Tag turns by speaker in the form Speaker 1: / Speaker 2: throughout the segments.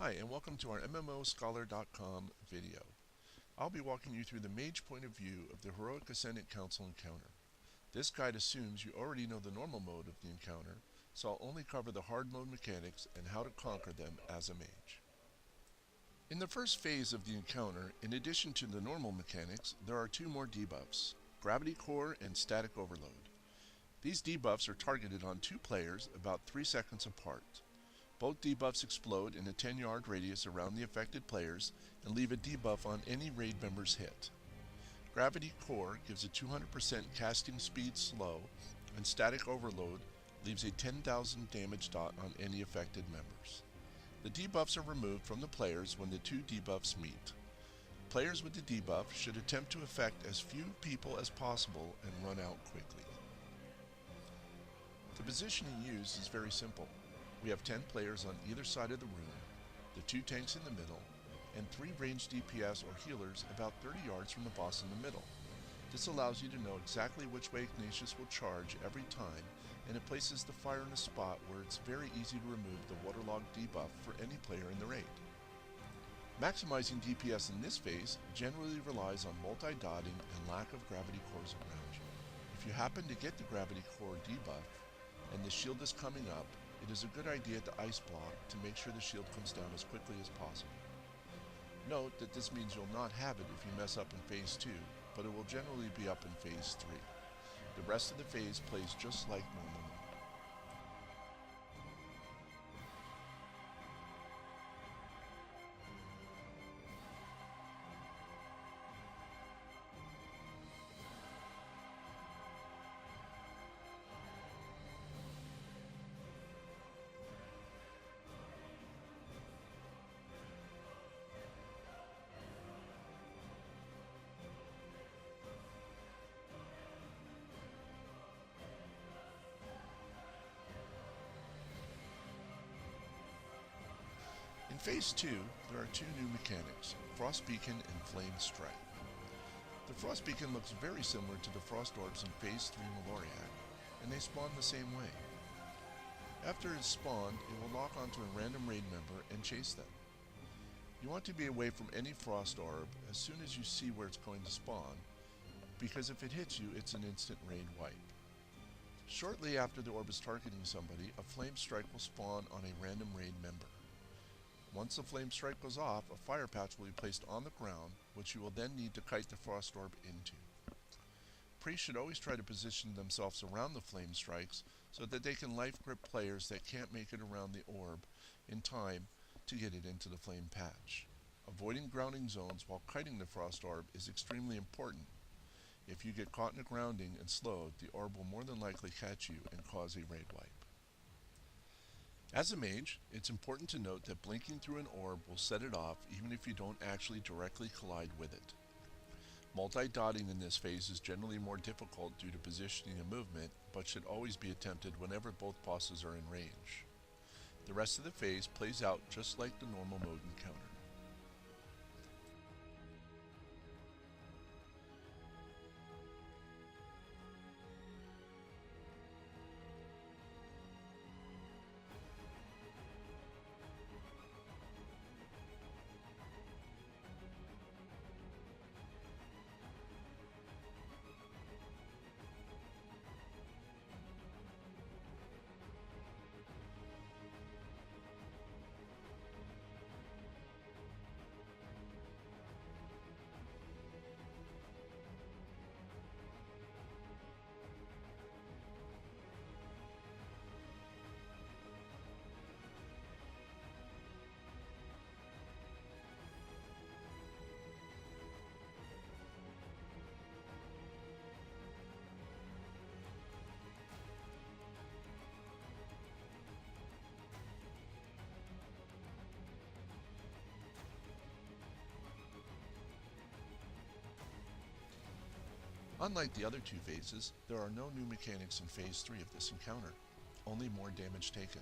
Speaker 1: Hi, and welcome to our MMOScholar.com video. I'll be walking you through the Mage point of view of the Heroic Ascendant Council encounter. This guide assumes you already know the normal mode of the encounter, so I'll only cover the hard mode mechanics and how to conquer them as a mage. In the first phase of the encounter, in addition to the normal mechanics, there are two more debuffs, Gravity Core and Static Overload. These debuffs are targeted on two players about 3 seconds apart. Both debuffs explode in a 10-yard radius around the affected players and leave a debuff on any raid member's hit. Gravity Core gives a 200% casting speed slow, and Static Overload leaves a 10,000 damage dot on any affected members. The debuffs are removed from the players when the two debuffs meet. Players with the debuff should attempt to affect as few people as possible and run out quickly. The positioning used is very simple. We have 10 players on either side of the room, the 2 tanks in the middle, and 3 ranged DPS or healers about 30 yards from the boss in the middle. This allows you to know exactly which way Ignatius will charge every time, and it places the fire in a spot where it's very easy to remove the waterlogged debuff for any player in the raid. Maximizing DPS in this phase generally relies on multi-dotting and lack of gravity cores around you. If you happen to get the gravity core debuff, and the shield is coming up, it is a good idea to ice block to make sure the shield comes down as quickly as possible. Note that this means you'll not have it if you mess up in phase 2, but it will generally be up in phase 3. The rest of the phase plays just like normal mode. In Phase 2, there are two new mechanics, Frost Beacon and Flame Strike. The Frost Beacon looks very similar to the Frost Orbs in Phase 3 Maloriac, and they spawn the same way. After it's spawned, it will lock onto a random raid member and chase them. You want to be away from any Frost Orb as soon as you see where it's going to spawn, because if it hits you, it's an instant raid wipe. Shortly after the orb is targeting somebody, a Flame Strike will spawn on a random raid member. Once the flame strike goes off, a fire patch will be placed on the ground, which you will then need to kite the frost orb into. Priests should always try to position themselves around the flame strikes so that they can life grip players that can't make it around the orb in time to get it into the flame patch. Avoiding grounding zones while kiting the frost orb is extremely important. If you get caught in a grounding and slowed, the orb will more than likely catch you and cause a raid wipe. As a mage, it's important to note that blinking through an orb will set it off even if you don't actually directly collide with it. Multi-dotting in this phase is generally more difficult due to positioning and movement, but should always be attempted whenever both bosses are in range. The rest of the phase plays out just like the normal mode encounter. Unlike the other two phases, there are no new mechanics in Phase 3 of this encounter, only more damage taken.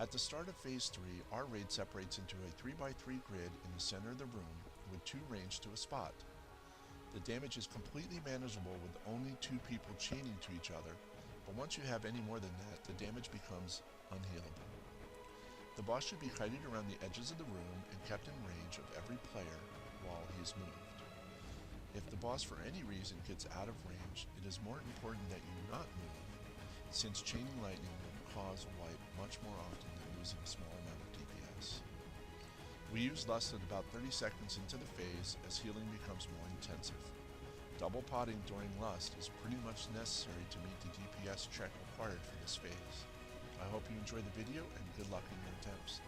Speaker 1: At the start of Phase 3, our raid separates into a 3x3 grid in the center of the room with 2 ranged to a spot. The damage is completely manageable with only 2 people chaining to each other, but once you have any more than that, the damage becomes unhealable. The boss should be hiding around the edges of the room and kept in range of every player while he is moved. If the boss for any reason gets out of range, it is more important that you not move, since chaining lightning will cause a wipe much more often than losing a small amount of DPS. We use Lust at about 30 seconds into the phase as healing becomes more intensive. Double potting during Lust is pretty much necessary to meet the DPS check required for this phase. I hope you enjoyed the video and good luck in your attempts.